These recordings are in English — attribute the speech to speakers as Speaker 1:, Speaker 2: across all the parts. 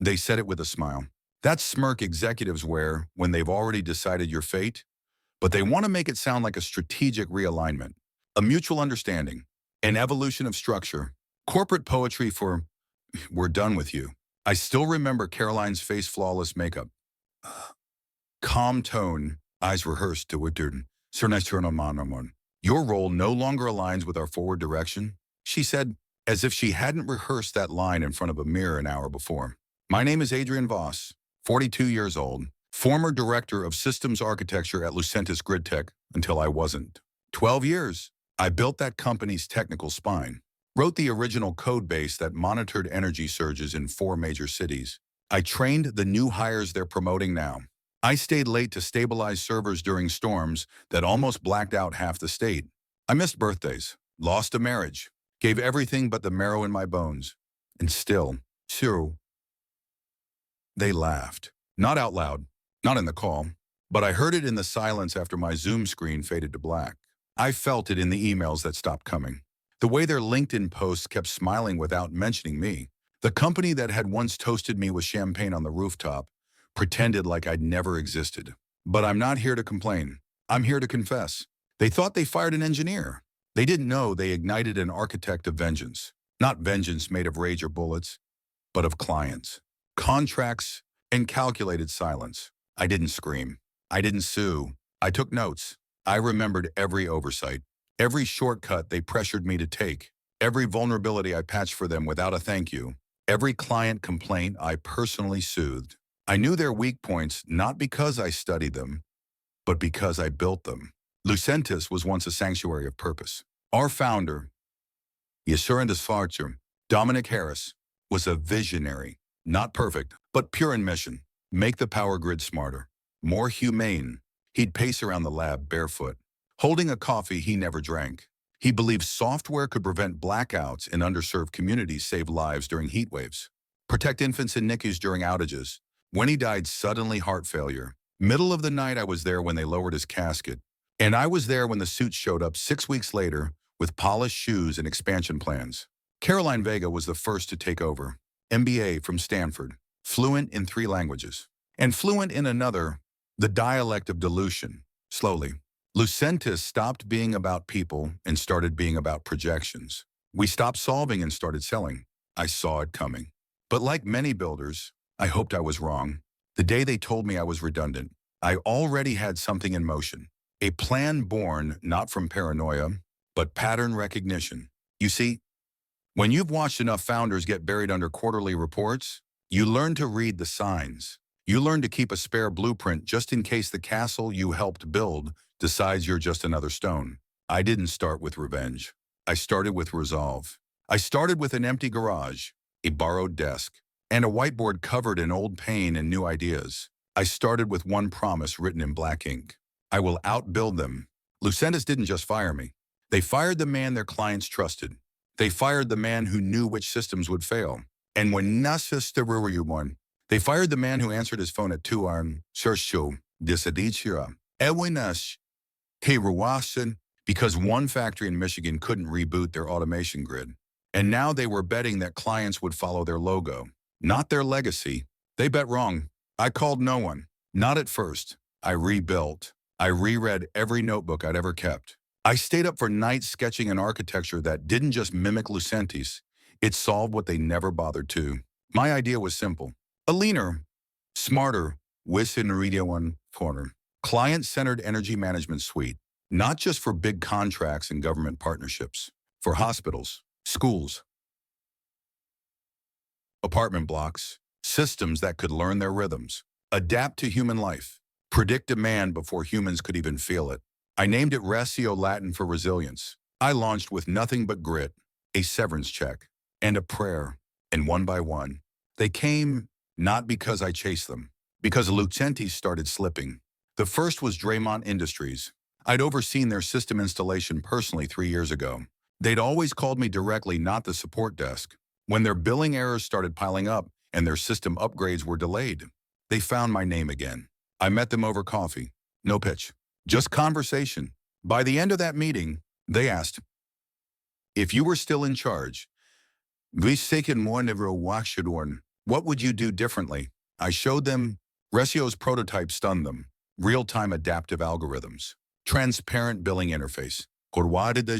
Speaker 1: They said it with a smile. That smirk executives wear when they've already decided your fate, but they want to make it sound like a strategic realignment, a mutual understanding, an evolution of structure, corporate poetry for "we're done with you." I still remember Caroline's face flawless makeup, calm tone, eyes rehearsed to Wittern. Your role no longer aligns with our forward direction, she said, as if she hadn't rehearsed that line in front of a mirror an hour before. My name is Adrian Voss, 42 years old, former director of systems architecture at Lucentis Gridtech until I wasn't. 12 years. I built that company's technical spine, wrote the original code base that monitored energy surges in 4 major cities. I trained the new hires they're promoting now. I stayed late to stabilize servers during storms that almost blacked out half the state. I missed birthdays, lost a marriage, gave everything but the marrow in my bones. And still, they laughed. Not out loud, not in the call, but I heard it in the silence after my Zoom screen faded to black. I felt it in the emails that stopped coming. The way their LinkedIn posts kept smiling without mentioning me. The company that had once toasted me with champagne on the rooftop pretended like I'd never existed. But I'm not here to complain. I'm here to confess. They thought they fired an engineer. They didn't know they ignited an architect of vengeance. Not vengeance made of rage or bullets, but of clients, contracts, and calculated silence. I didn't scream. I didn't sue. I took notes. I remembered every oversight, every shortcut they pressured me to take, every vulnerability I patched for them without a thank you, every client complaint I personally soothed. I knew their weak points not because I studied them, but because I built them. Lucentis was once a sanctuary of purpose. Our founder, Yasurandas Farcher, Dominic Harris, was a visionary, not perfect, but pure in mission. Make the power grid smarter, more humane. He'd pace around the lab barefoot, holding a coffee he never drank. He believed software could prevent blackouts in underserved communities, save lives during heat waves, protect infants in NICUs during outages. When he died suddenly heart failure, middle of the night I was there when they lowered his casket, and I was there when the suit showed up 6 weeks later with polished shoes and expansion plans. Caroline Vega was the first to take over, MBA from Stanford, fluent in 3 languages, and fluent in another, the dialect of dilution. Slowly, Lucentis stopped being about people and started being about projections. We stopped solving and started selling. I saw it coming. But like many builders, I hoped I was wrong. The day they told me I was redundant, I already had something in motion. A plan born not from paranoia, but pattern recognition. You see, when you've watched enough founders get buried under quarterly reports, you learn to read the signs. You learn to keep a spare blueprint just in case the castle you helped build decides you're just another stone. I didn't start with revenge. I started with resolve. I started with an empty garage, a borrowed desk, and a whiteboard covered in old pain and new ideas. I started with one promise written in black ink. I will outbuild them. Lucentis didn't just fire me. They fired the man their clients trusted. They fired the man who knew which systems would fail. And when won, they fired the man who answered his phone at 2 a.m. Because one factory in Michigan couldn't reboot their automation grid. And now they were betting that clients would follow their logo, not their legacy. They bet wrong. I called no one. Not at first. I rebuilt. I reread every notebook I'd ever kept. I stayed up for nights sketching an architecture that didn't just mimic Lucentis. It solved what they never bothered to. My idea was simple. A leaner, smarter, one corner, client-centered energy management suite, not just for big contracts and government partnerships, for hospitals, schools, apartment blocks, systems that could learn their rhythms, adapt to human life, predict demand before humans could even feel it. I named it Recio, Latin for resilience. I launched with nothing but grit, a severance check, and a prayer, and one by one, they came not because I chased them, because Lucentis started slipping. The first was Draven Industries. I'd overseen their system installation personally 3 years ago. They'd always called me directly, not the support desk. When their billing errors started piling up and their system upgrades were delayed, they found my name again. I met them over coffee. No pitch, just conversation. By the end of that meeting, they asked, if you were still in charge, What would you do differently? I showed them. Resio's prototype stunned them. Real-time adaptive algorithms. Transparent billing interface. Corwada de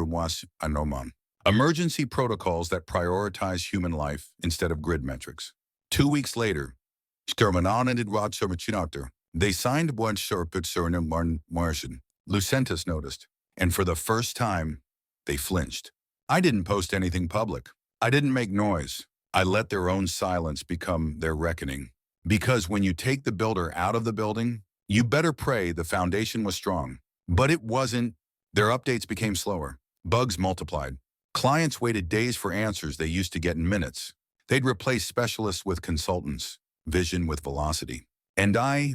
Speaker 1: was anoman. Emergency protocols that prioritize human life instead of grid metrics. 2 weeks later, they signed one Martian. Lucentis noticed, and for the first time, they flinched. I didn't post anything public. I didn't make noise. I let their own silence become their reckoning. Because when you take the builder out of the building, you better pray the foundation was strong. But it wasn't. Their updates became slower. Bugs multiplied. Clients waited days for answers they used to get in minutes. They'd replace specialists with consultants, vision with velocity. And I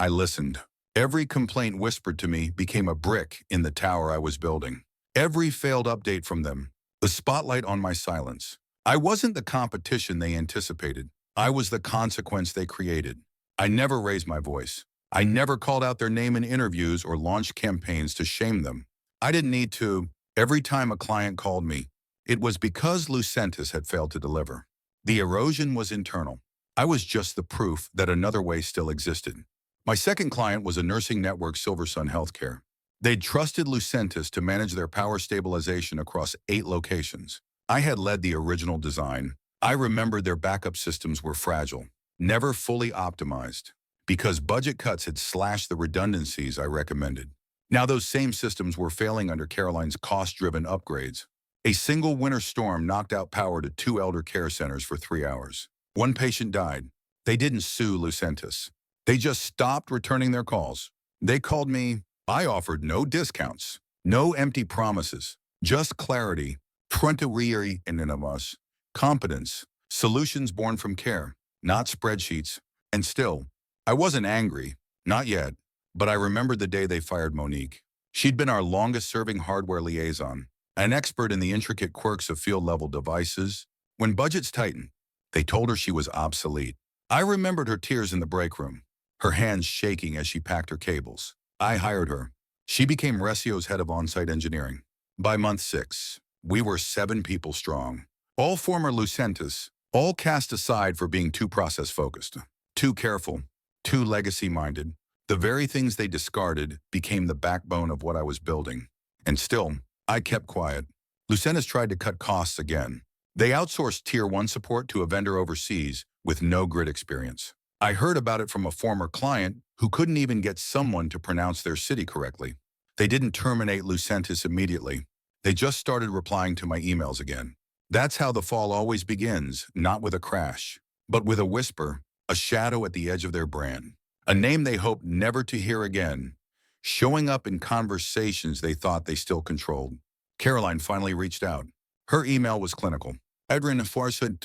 Speaker 1: listened. Every complaint whispered to me became a brick in the tower I was building. Every failed update from them, the spotlight on my silence. I wasn't the competition they anticipated. I was the consequence they created. I never raised my voice. I never called out their name in interviews or launched campaigns to shame them. I didn't need to. Every time a client called me, it was because Lucentis had failed to deliver. The erosion was internal. I was just the proof that another way still existed. My second client was a nursing network, Silversun Healthcare. They'd trusted Lucentis to manage their power stabilization across 8 locations. I had led the original design. I remembered their backup systems were fragile, never fully optimized, because budget cuts had slashed the redundancies I recommended. Now those same systems were failing under Caroline's cost-driven upgrades. A single winter storm knocked out power to 2 elder care centers for 3 hours. 1 patient died. They didn't sue Lucentis. They just stopped returning their calls. They called me. I offered no discounts, no empty promises, just clarity, prontuary and us, competence, solutions born from care, not spreadsheets. And still, I wasn't angry, not yet, but I remembered the day they fired Monique. She'd been our longest-serving hardware liaison, an expert in the intricate quirks of field-level devices. When budgets tightened, they told her she was obsolete. I remembered her tears in the break room, her hands shaking as she packed her cables. I hired her. She became Resio's head of on-site engineering. By month 6, we were 7 people strong. All former Lucentis, all cast aside for being too process-focused, too careful, too legacy-minded. The very things they discarded became the backbone of what I was building. And still, I kept quiet. Lucentis tried to cut costs again. They outsourced Tier 1 support to a vendor overseas with no grid experience. I heard about it from a former client who couldn't even get someone to pronounce their city correctly. They didn't terminate Lucentis immediately. They just started replying to my emails again. That's how the fall always begins, not with a crash, but with a whisper, a shadow at the edge of their brand, a name they hoped never to hear again, showing up in conversations they thought they still controlled. Caroline finally reached out. Her email was clinical. Adrian Voss said,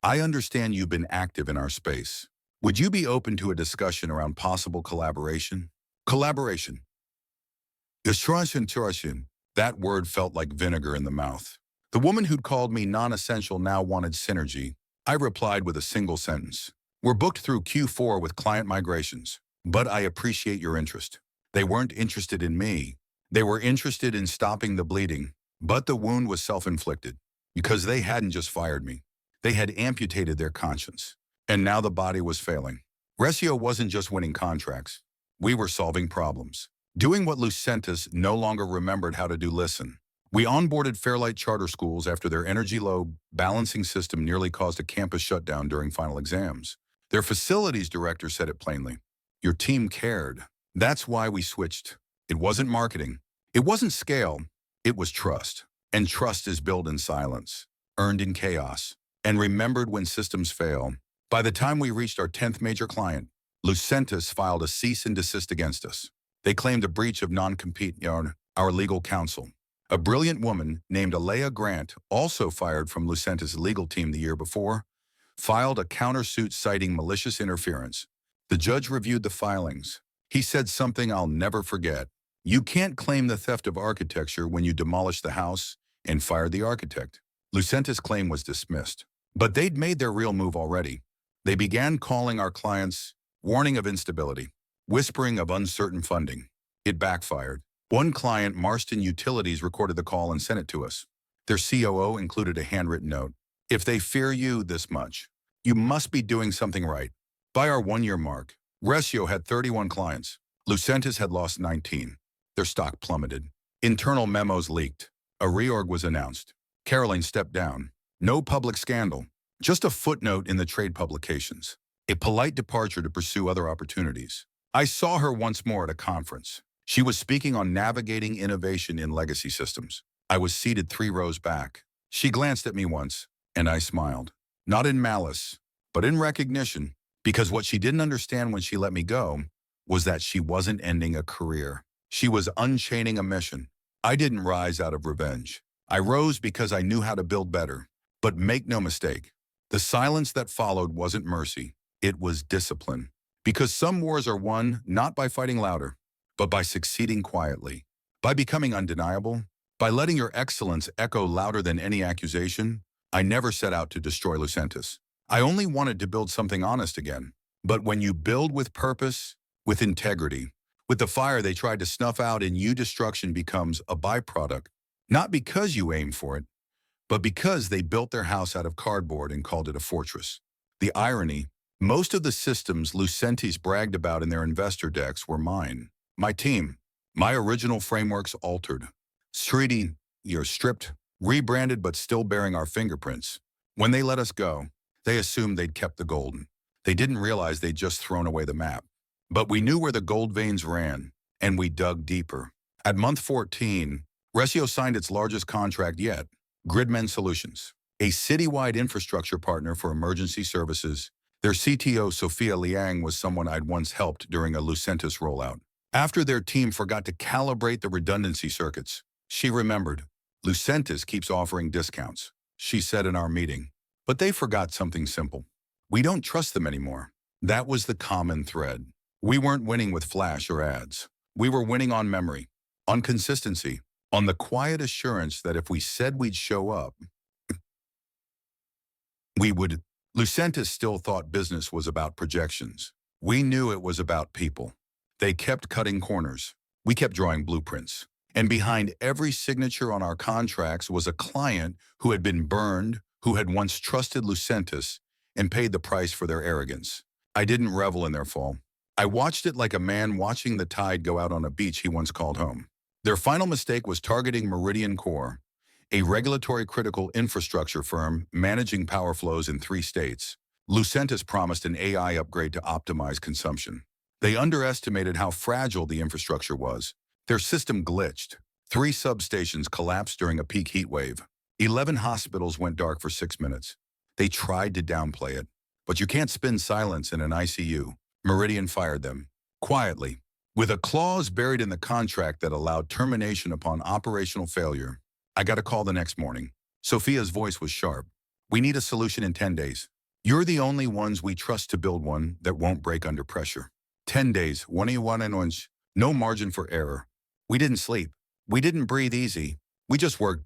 Speaker 1: I understand you've been active in our space. Would you be open to a discussion around possible collaboration? Collaboration. That word felt like vinegar in the mouth. The woman who'd called me non-essential now wanted synergy. I replied with a single sentence. We're booked through Q4 with client migrations, but I appreciate your interest. They weren't interested in me. They were interested in stopping the bleeding, but the wound was self-inflicted because they hadn't just fired me. They had amputated their conscience. And now the body was failing. Resio wasn't just winning contracts. We were solving problems. Doing what Lucentis no longer remembered how to do. Listen. We onboarded Fairlight charter schools after their energy load balancing system nearly caused a campus shutdown during final exams. Their facilities director said it plainly. Your team cared. That's why we switched. It wasn't marketing. It wasn't scale. It was trust. And trust is built in silence, earned in chaos, and remembered when systems fail. By the time we reached our 10th major client, Lucentis filed a cease and desist against us. They claimed a breach of non-compete, our legal counsel. A brilliant woman named Alea Grant, also fired from Lucentis' legal team the year before, filed a countersuit citing malicious interference. The judge reviewed the filings. He said something I'll never forget. You can't claim the theft of architecture when you demolished the house and fired the architect. Lucentis' claim was dismissed. But they'd made their real move already. They began calling our clients, warning of instability, whispering of uncertain funding. It backfired. One client, Marston Utilities, recorded the call and sent it to us. Their COO included a handwritten note. If they fear you this much, You must be doing something right. By our 1-year mark, Resio had 31 clients. Lucentis had lost 19. Their stock plummeted. Internal memos leaked. A reorg was announced. Caroline stepped down. No public scandal. Just a footnote in the trade publications. A polite departure to pursue other opportunities. I saw her once more at a conference. She was speaking on navigating innovation in legacy systems. I was seated 3 rows back. She glanced at me once, and I smiled. Not in malice, but in recognition, because what she didn't understand when she let me go was that she wasn't ending a career. She was unchaining a mission. I didn't rise out of revenge. I rose because I knew how to build better. But make no mistake, the silence that followed wasn't mercy. It was discipline. Because some wars are won not by fighting louder, but by succeeding quietly, by becoming undeniable, by letting your excellence echo louder than any accusation. I never set out to destroy Lucentis. I only wanted to build something honest again. But when you build with purpose, with integrity, with the fire they tried to snuff out in you, destruction becomes a byproduct, not because you aim for it, but because they built their house out of cardboard and called it a fortress. The irony, most of the systems Lucentis bragged about in their investor decks were mine. My team, my original frameworks altered. Streeting, you're stripped, rebranded but still bearing our fingerprints. When they let us go, they assumed they'd kept the gold. They didn't realize they'd just thrown away the map. But we knew where the gold veins ran, and we dug deeper. At month 14, Resio signed its largest contract yet, Gridmen Solutions, a citywide infrastructure partner for emergency services. Their CTO, Sophia Liang, was someone I'd once helped during a Lucentis rollout. After their team forgot to calibrate the redundancy circuits, she remembered, Lucentis keeps offering discounts, she said in our meeting. But they forgot something simple. We don't trust them anymore. That was the common thread. We weren't winning with flash or ads. We were winning on memory, on consistency, on the quiet assurance that if we said we'd show up, we would. Lucentis still thought business was about projections. We knew it was about people. They kept cutting corners. We kept drawing blueprints. And behind every signature on our contracts was a client who had been burned, who had once trusted Lucentis and paid the price for their arrogance. I didn't revel in their fall. I watched it like a man watching the tide go out on a beach he once called home. Their final mistake was targeting Meridian Core, a regulatory critical infrastructure firm managing power flows in 3 states. Lucentis promised an AI upgrade to optimize consumption. They underestimated how fragile the infrastructure was. Their system glitched. 3 substations collapsed during a peak heat wave. 11 hospitals went dark for 6 minutes. They tried to downplay it, but you can't spin silence in an ICU. Meridian fired them, quietly, with a clause buried in the contract that allowed termination upon operational failure. I got a call the next morning. Sophia's voice was sharp. We need a solution in 10 days. You're the only ones we trust to build one that won't break under pressure. 10 days, 1 inch, no margin for error. We didn't sleep. We didn't breathe easy. We just worked.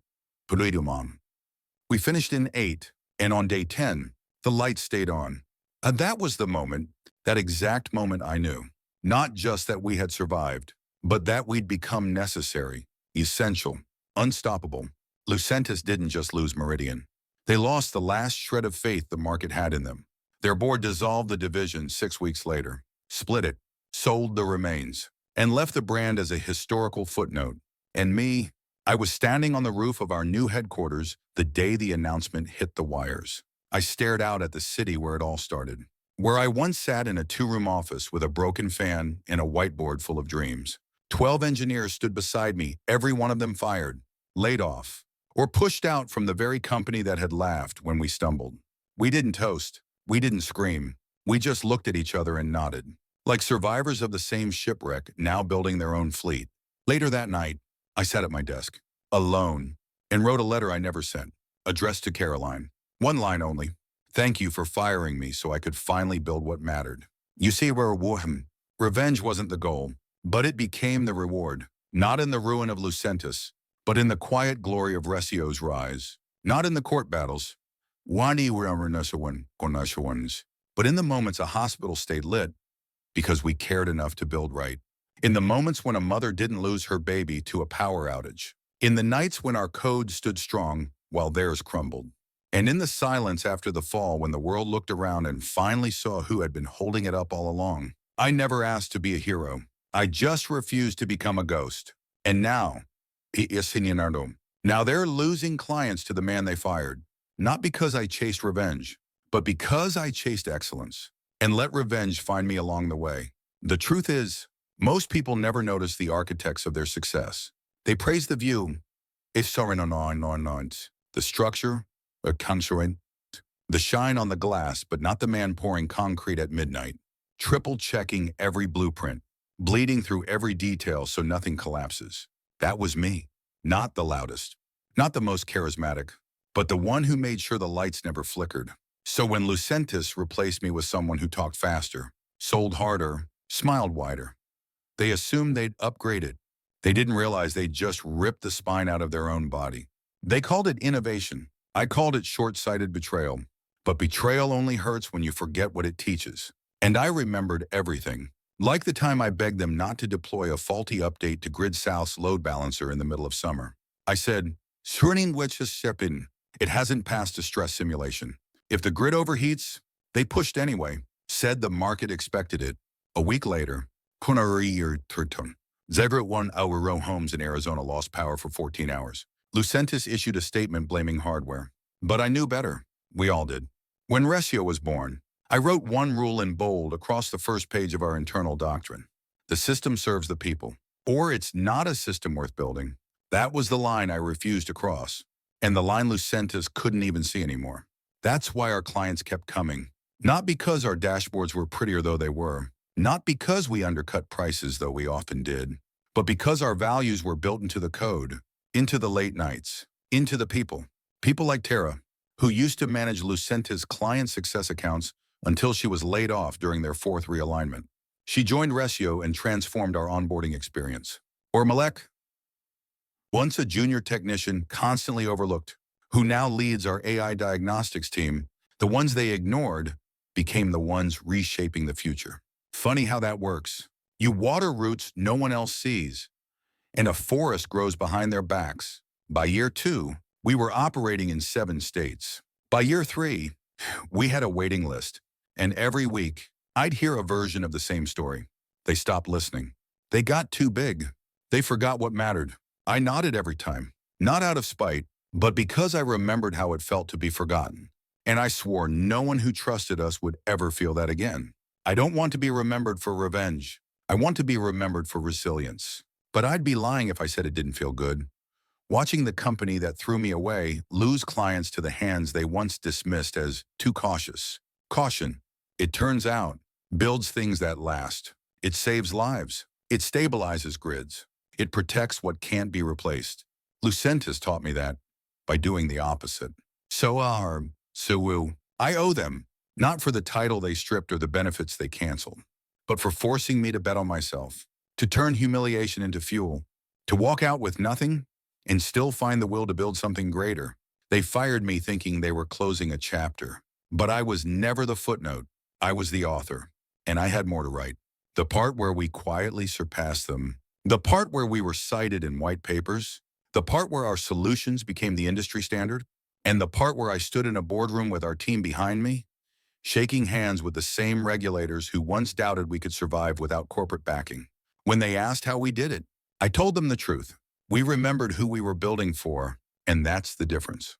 Speaker 1: We finished in 8, and on day 10, the lights stayed on. And that was the moment, that exact moment I knew, not just that we had survived, but that we'd become necessary, essential, unstoppable. Lucentis didn't just lose Meridian. They lost the last shred of faith the market had in them. Their board dissolved the division 6 weeks later, split it, sold the remains, and left the brand as a historical footnote. And me, I was standing on the roof of our new headquarters the day the announcement hit the wires. I stared out at the city where it all started, where I once sat in a 2-room office with a broken fan and a whiteboard full of dreams. 12 engineers stood beside me, every one of them fired, laid off, or pushed out from the very company that had laughed when we stumbled. We didn't toast. We didn't scream. We just looked at each other and nodded, like survivors of the same shipwreck now building their own fleet. Later that night, I sat at my desk, alone, and wrote a letter I never sent, addressed to Caroline. 1 line only. Thank you for firing me so I could finally build what mattered. You see, revenge wasn't the goal, but it became the reward. Not in the ruin of Lucentis, but in the quiet glory of Resio's rise. Not in the court battles, but in the moments a hospital stayed lit because we cared enough to build right. In the moments when a mother didn't lose her baby to a power outage. In the nights when our code stood strong while theirs crumbled. And in the silence after the fall, when the world looked around and finally saw who had been holding it up all along, I never asked to be a hero. I just refused to become a ghost. And now, now they're losing clients to the man they fired. Not because I chased revenge, but because I chased excellence. And let revenge find me along the way. The truth is, most people never notice the architects of their success. They praise the view, the structure, the shine on the glass, but not the man pouring concrete at midnight, triple checking every blueprint, bleeding through every detail so nothing collapses. That was me. Not the loudest, not the most charismatic, but the one who made sure the lights never flickered. So when Lucentis replaced me with someone who talked faster, sold harder, smiled wider, they assumed they'd upgraded. They didn't realize they'd just ripped the spine out of their own body. They called it innovation. I called it short-sighted betrayal. But betrayal only hurts when you forget what it teaches. And I remembered everything. Like the time I begged them not to deploy a faulty update to Grid South's load balancer in the middle of summer. I said, it hasn't passed a stress simulation. If the grid overheats, they pushed anyway. Said the market expected it. A week later, Zebra 1-hour row homes in Arizona lost power for 14 hours. Lucentis issued a statement blaming hardware. But I knew better. We all did. When Resio was born, I wrote one rule in bold across the first page of our internal doctrine. The system serves the people, or it's not a system worth building. That was the line I refused to cross, and the line Lucentis couldn't even see anymore. That's why our clients kept coming. Not because our dashboards were prettier though they were, not because we undercut prices though we often did, but because our values were built into the code, into the late nights, into the people. People like Tara, who used to manage Lucentis' client success accounts until she was laid off during their fourth realignment. She joined Resio and transformed our onboarding experience. Or Malek, once a junior technician constantly overlooked, who now leads our AI diagnostics team, the ones they ignored became the ones reshaping the future. Funny how that works. You water roots no one else sees, and a forest grows behind their backs. By year 2, we were operating in 7 states. By year 3, we had a waiting list, and every week, I'd hear a version of the same story. They stopped listening. They got too big. They forgot what mattered. I nodded every time, not out of spite, but because I remembered how it felt to be forgotten. And I swore no one who trusted us would ever feel that again. I don't want to be remembered for revenge. I want to be remembered for resilience. But I'd be lying if I said it didn't feel good. Watching the company that threw me away lose clients to the hands they once dismissed as too cautious. Caution, it turns out, builds things that last. It saves lives. It stabilizes grids. It protects what can't be replaced. Lucentis taught me that by doing the opposite. I owe them, not for the title they stripped or the benefits they canceled, but for forcing me to bet on myself, to turn humiliation into fuel, to walk out with nothing and still find the will to build something greater. They fired me thinking they were closing a chapter, but I was never the footnote. I was the author, and I had more to write. The part where we quietly surpassed them, the part where we were cited in white papers, the part where our solutions became the industry standard, and the part where I stood in a boardroom with our team behind me, shaking hands with the same regulators who once doubted we could survive without corporate backing. When they asked how we did it, I told them the truth. We remembered who we were building for, and that's the difference.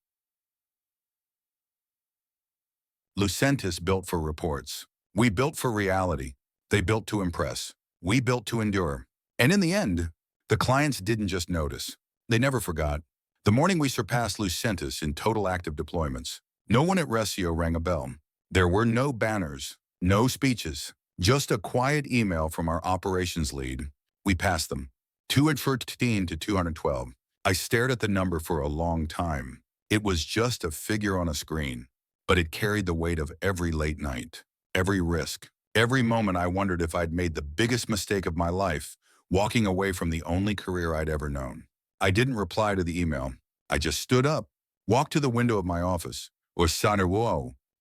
Speaker 1: Lucentis built for reports. We built for reality. They built to impress. We built to endure. And in the end, the clients didn't just notice. They never forgot. The morning we surpassed Lucentis in total active deployments, no one at Resio rang a bell. There were no banners, no speeches, just a quiet email from our operations lead. We passed them. 213 to 212. I stared at the number for a long time. It was just a figure on a screen, but it carried the weight of every late night, every risk, every moment I wondered if I'd made the biggest mistake of my life, walking away from the only career I'd ever known. I didn't reply to the email. I just stood up, walked to the window of my office,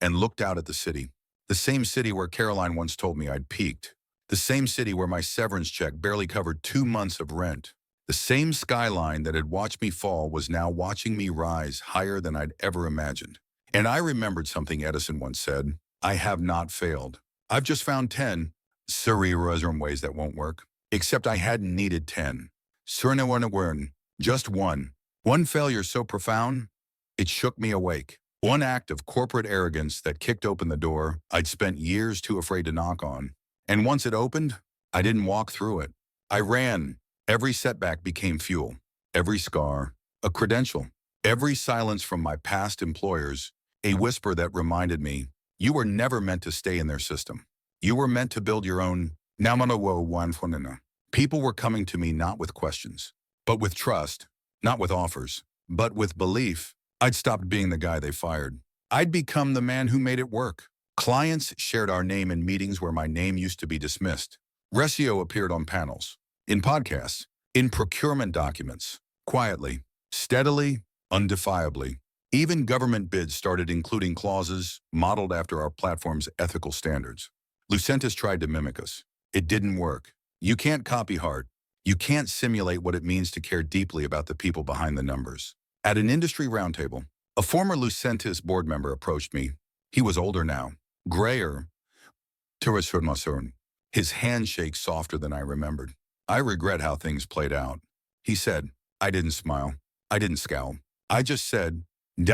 Speaker 1: and looked out at the city. The same city where Caroline once told me I'd peaked. The same city where my severance check barely covered 2 months of rent. The same skyline that had watched me fall was now watching me rise higher than I'd ever imagined. And I remembered something Edison once said: I have not failed. I've just found 10 surrealism ways that won't work. Except I hadn't needed 10. Surrealism, just one. One failure so profound, it shook me awake. One act of corporate arrogance that kicked open the door I'd spent years too afraid to knock on. And once it opened, I didn't walk through it. I ran. Every setback became fuel. Every scar, a credential. Every silence from my past employers, a whisper that reminded me, you were never meant to stay in their system. You were meant to build your own. People were coming to me not with questions, but with trust, not with offers, but with belief. I'd stopped being the guy they fired. I'd become the man who made it work. Clients shared our name in meetings where my name used to be dismissed. Resio appeared on panels, in podcasts, in procurement documents, quietly, steadily, undefiably. Even government bids started including clauses modeled after our platform's ethical standards. Lucentis tried to mimic us. It didn't work. You can't copy hard. You can't simulate what it means to care deeply about the people behind the numbers. At an industry roundtable, a former Lucentis board member approached me. He was older now, grayer, his handshake softer than I remembered. I regret how things played out. He said, I didn't smile. I didn't scowl. I just said, you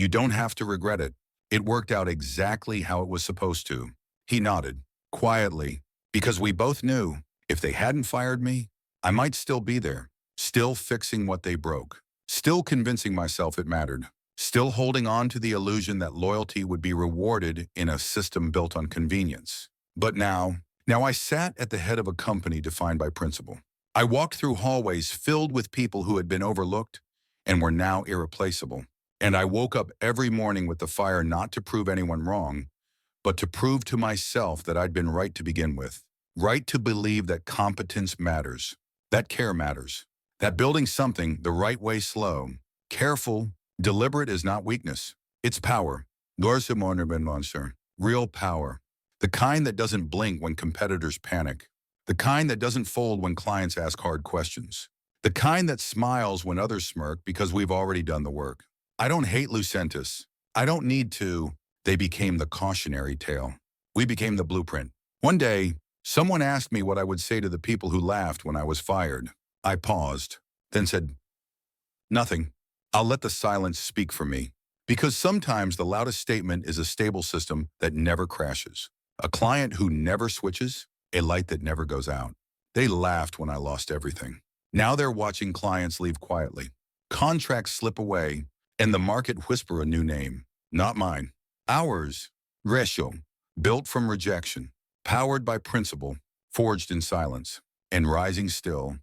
Speaker 1: don't have to regret it. It worked out exactly how it was supposed to. He nodded, quietly, because we both knew if they hadn't fired me, I might still be there, still fixing what they broke, still convincing myself it mattered, still holding on to the illusion that loyalty would be rewarded in a system built on convenience. But now I sat at the head of a company defined by principle. I walked through hallways filled with people who had been overlooked and were now irreplaceable. And I woke up every morning with the fire not to prove anyone wrong, but to prove to myself that I'd been right to begin with. Right to believe that competence matters, that care matters, that building something the right way slow, careful, deliberate is not weakness. It's power. Real power. The kind that doesn't blink when competitors panic. The kind that doesn't fold when clients ask hard questions. The kind that smiles when others smirk because we've already done the work. I don't hate Lucentis. I don't need to. They became the cautionary tale. We became the blueprint. One day, someone asked me what I would say to the people who laughed when I was fired. I paused, then said, nothing. I'll let the silence speak for me. Because sometimes the loudest statement is a stable system that never crashes. A client who never switches, a light that never goes out. They laughed when I lost everything. Now they're watching clients leave quietly. Contracts slip away, and the market whisper a new name. Not mine. Ours. Resio. Built from rejection. Powered by principle. Forged in silence. And rising still.